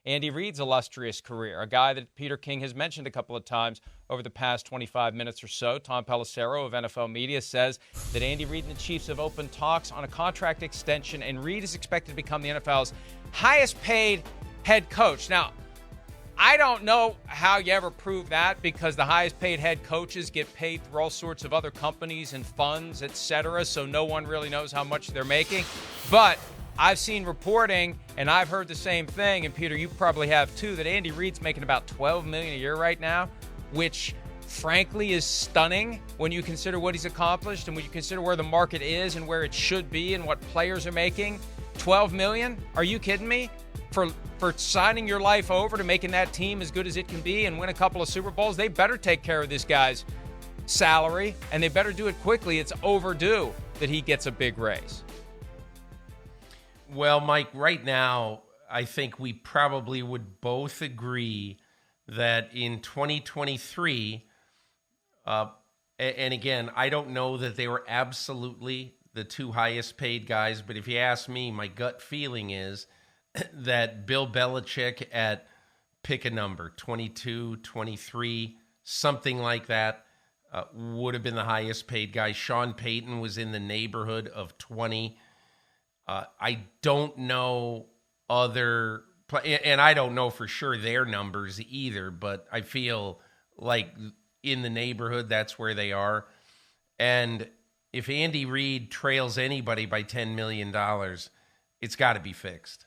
Andy Reid's illustrious career, a guy that Peter King has mentioned a couple of times over the past 25 minutes or so. Tom Pelissero of NFL Media says that Andy Reid and the Chiefs have opened talks on a contract extension, and Reid is expected to become the NFL's highest paid head coach. Now, I don't know how you ever prove that, because the highest paid head coaches get paid through all sorts of other companies and funds, etc., so no one really knows how much they're making. But I've seen reporting, and I've heard the same thing, and Peter, you probably have too, that Andy Reid's making about $12 million a year right now, which frankly is stunning when you consider what he's accomplished and when you consider where the market is and where it should be and what players are making. $12 million? Are you kidding me? For signing your life over to making that team as good as it can be and win a couple of Super Bowls, they better take care of this guy's salary, and they better do it quickly. It's overdue that he gets a big raise. Well, Mike, right now, I think we probably would both agree that in 2023, and again, I don't know that they were absolutely the two highest paid guys, but if you ask me, my gut feeling is that Bill Belichick at, pick a number, 22, 23, something like that, would have been the highest paid guy. Sean Payton was in the neighborhood of 20. I don't know and I don't know for sure their numbers either, but I feel like in the neighborhood, that's where they are. And if Andy Reid trails anybody by $10 million, it's got to be fixed.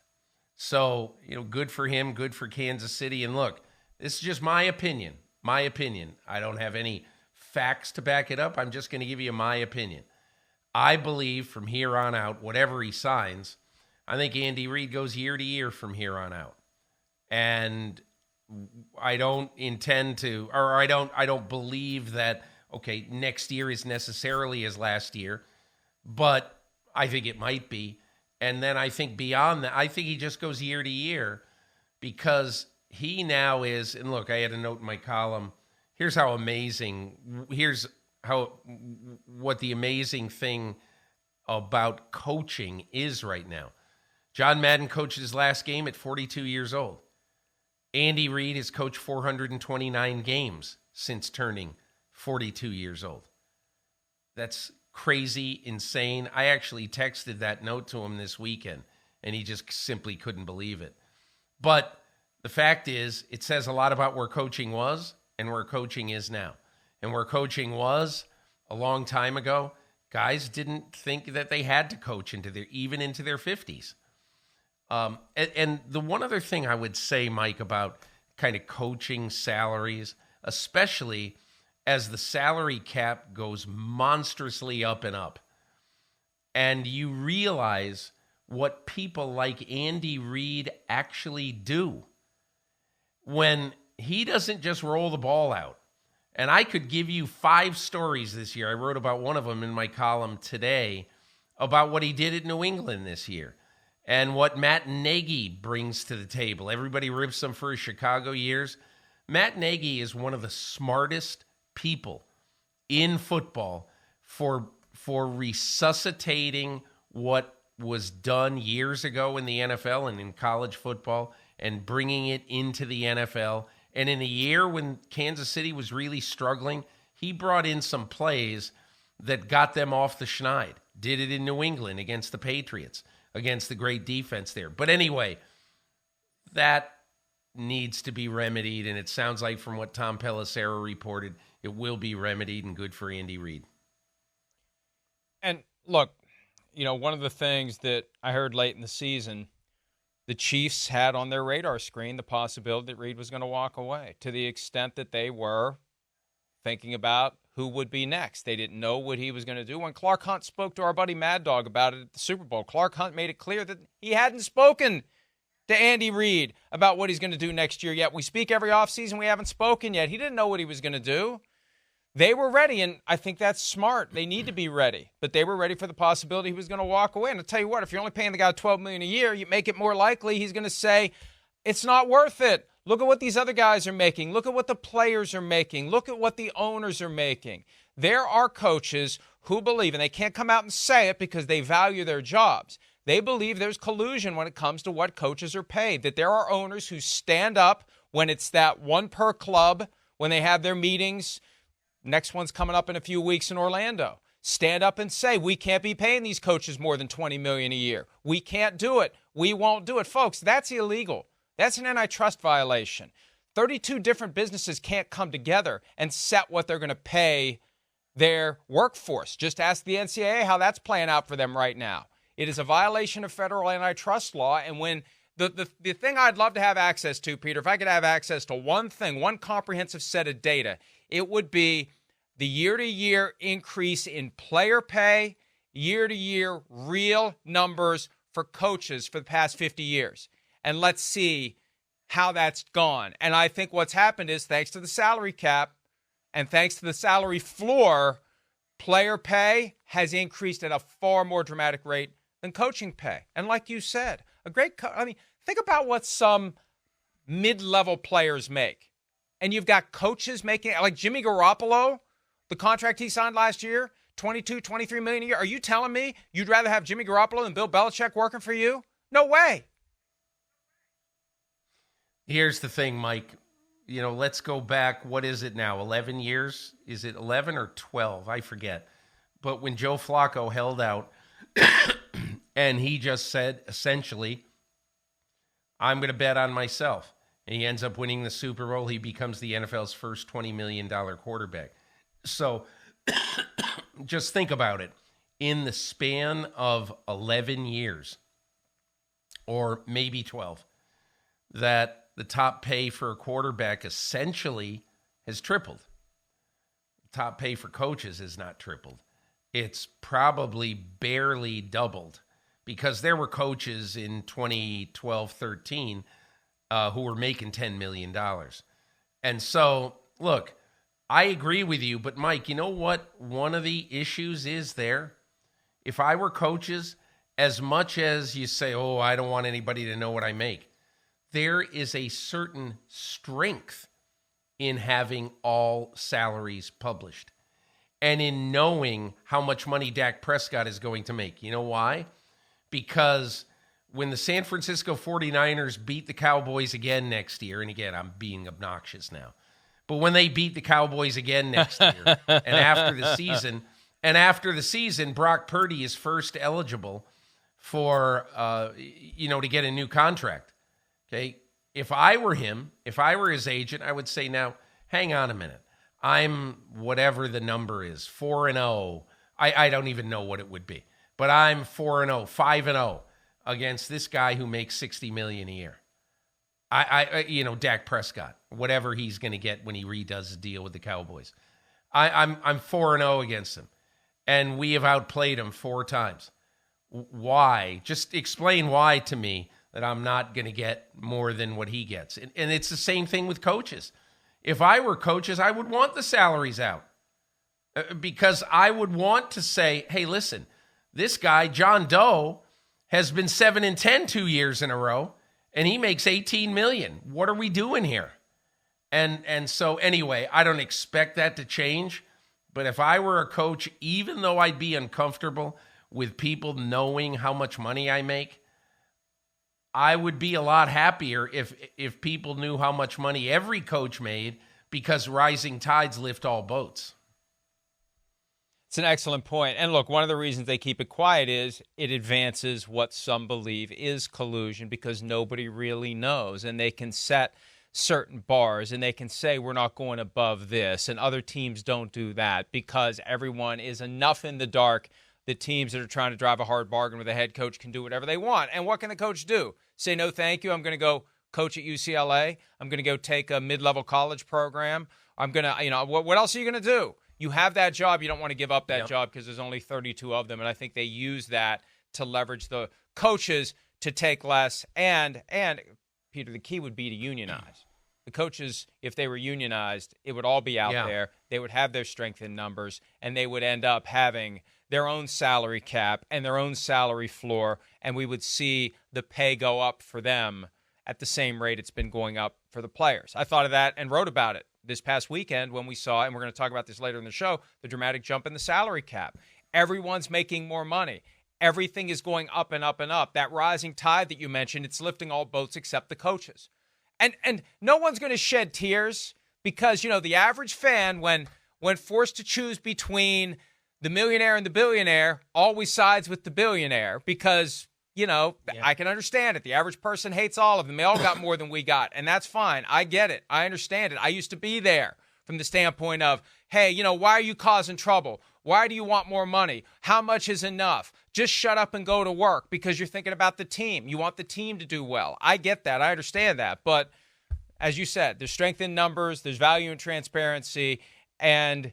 So, good for him, good for Kansas City. And look, this is just my opinion. My opinion. I don't have any facts to back it up. I'm just going to give you my opinion. I believe from here on out, whatever he signs, I think Andy Reid goes year to year from here on out. And I don't intend to, or I don't believe that, okay, next year is necessarily his last year, but I think it might be. And then I think beyond that, I think he just goes year to year, because he now is, and look, I had a note in my column, here's what the amazing thing about coaching is right now. John Madden coached his last game at 42 years old. Andy Reid has coached 429 games since turning 42 years old. That's crazy, insane. I actually texted that note to him this weekend, and he just simply couldn't believe it. But the fact is, it says a lot about where coaching was and where coaching is now. And where coaching was a long time ago, guys didn't think that they had to coach even into their 50s. And the one other thing I would say, Mike, about kind of coaching salaries, especially as the salary cap goes monstrously up and up, and you realize what people like Andy Reid actually do when he doesn't just roll the ball out. And I could give you 5 stories this year. I wrote about one of them in my column today about what he did at New England this year and what Matt Nagy brings to the table. Everybody rips him for his Chicago years. Matt Nagy is one of the smartest people in football for resuscitating what was done years ago in the NFL and in college football and bringing it into the NFL. And in a year when Kansas City was really struggling, he brought in some plays that got them off the schneid. Did it in New England against the Patriots, against the great defense there. But anyway, that needs to be remedied, and it sounds like from what Tom Pelissero reported, it will be remedied, and good for Andy Reid. And look, one of the things that I heard late in the season, the Chiefs had on their radar screen the possibility that Reid was going to walk away, to the extent that they were thinking about who would be next. They didn't know what he was going to do. When Clark Hunt spoke to our buddy Mad Dog about it at the Super Bowl, Clark Hunt made it clear that he hadn't spoken to Andy Reid about what he's going to do next year yet. We speak every offseason. We haven't spoken yet. He didn't know what he was going to do. They were ready, and I think that's smart. They need to be ready. But they were ready for the possibility he was going to walk away. And I'll tell you what, if you're only paying the guy $12 million a year, you make it more likely he's going to say, it's not worth it. Look at what these other guys are making. Look at what the players are making. Look at what the owners are making. There are coaches who believe, and they can't come out and say it because they value their jobs. They believe there's collusion when it comes to what coaches are paid, that there are owners who stand up when it's that one per club, when they have their meetings. Next one's coming up in a few weeks in Orlando. Stand up and say, we can't be paying these coaches more than $20 million a year. We can't do it. We won't do it. Folks, that's illegal. That's an antitrust violation. 32 different businesses can't come together and set what they're going to pay their workforce. Just ask the NCAA how that's playing out for them right now. It is a violation of federal antitrust law. And when the thing I'd love to have access to, Peter, if I could have access to one thing, one comprehensive set of data, it would be the year-to-year increase in player pay, year-to-year real numbers for coaches for the past 50 years. And let's see how that's gone. And I think what's happened is, thanks to the salary cap and thanks to the salary floor, player pay has increased at a far more dramatic rate than coaching pay. And like you said, think about what some mid-level players make. And you've got coaches making, like Jimmy Garoppolo, the contract he signed last year, $22, $23 million a year. Are you telling me you'd rather have Jimmy Garoppolo than Bill Belichick working for you? No way. Here's the thing, Mike. Let's go back. What is it now? 11 years? Is it 11 or 12? I forget. But when Joe Flacco held out and he just said, essentially, I'm going to bet on myself. And he ends up winning the Super Bowl. He becomes the NFL's first $20 million quarterback. So just think about it. In the span of 11 years, or maybe 12, that the top pay for a quarterback essentially has tripled. Top pay for coaches has not tripled. It's probably barely doubled, because there were coaches in 2012-13 who were making $10 million. And so, look, I agree with you, but Mike, you know what one of the issues is there? If I were coaches, as much as you say, oh, I don't want anybody to know what I make, there is a certain strength in having all salaries published and in knowing how much money Dak Prescott is going to make. You know why? Because when the San Francisco 49ers beat the Cowboys again next year, and again, I'm being obnoxious now, but when they beat the Cowboys again next year, and after the season, Brock Purdy is first eligible for, to get a new contract. Okay. If I were him, if I were his agent, I would say, now, hang on a minute. I'm whatever the number is, 4-0. I don't even know what it would be, but I'm 4-0, 5-0 against this guy who makes $60 million a year. Dak Prescott, whatever he's going to get when he redoes the deal with the Cowboys. I'm 4-0 against him, and we have outplayed him 4 times. Why? Just explain why to me that I'm not going to get more than what he gets. And it's the same thing with coaches. If I were coaches, I would want the salaries out, because I would want to say, hey, listen, this guy, John Doe, has been 7-10 2 years in a row, and he makes $18 million. What are we doing here? And so anyway, I don't expect that to change. But if I were a coach, even though I'd be uncomfortable with people knowing how much money I make, I would be a lot happier if people knew how much money every coach made, because rising tides lift all boats. It's an excellent point. And look, one of the reasons they keep it quiet is it advances what some believe is collusion, because nobody really knows. And they can set certain bars and they can say, we're not going above this. And other teams don't do that, because everyone is enough in the dark. The teams that are trying to drive a hard bargain with a head coach can do whatever they want. And what can the coach do? Say, no, thank you. I'm going to go coach at UCLA. I'm going to go take a mid-level college program. I'm going to, what else are you going to do? You have that job. You don't want to give up that job, because there's only 32 of them. And I think they use that to leverage the coaches to take less. And Peter, the key would be to unionize. The coaches, if they were unionized, it would all be out there. They would have their strength in numbers, and they would end up having their own salary cap and their own salary floor, and we would see the pay go up for them at the same rate it's been going up for the players. I thought of that and wrote about it this past weekend when we saw, and we're going to talk about this later in the show, the dramatic jump in the salary cap. Everyone's making more money. everything is going up and up and up. That rising tide that you mentioned, it's lifting all boats except the coaches. And no one's going to shed tears because, the average fan, when forced to choose between the millionaire and the billionaire, always sides with the billionaire because, I can understand it. The average person hates all of them. They all got more than we got, and that's fine. I get it. I understand it. I used to be there from the standpoint of, hey, why are you causing trouble? Why do you want more money? How much is enough? Just shut up and go to work because you're thinking about the team. You want the team to do well. I get that. I understand that. But as you said, there's strength in numbers, there's value in transparency, and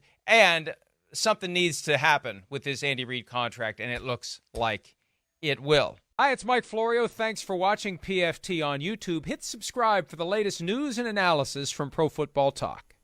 something needs to happen with this Andy Reid contract, and it looks like it will. Hi, it's Mike Florio. Thanks for watching PFT on YouTube. Hit subscribe for the latest news and analysis from Pro Football Talk.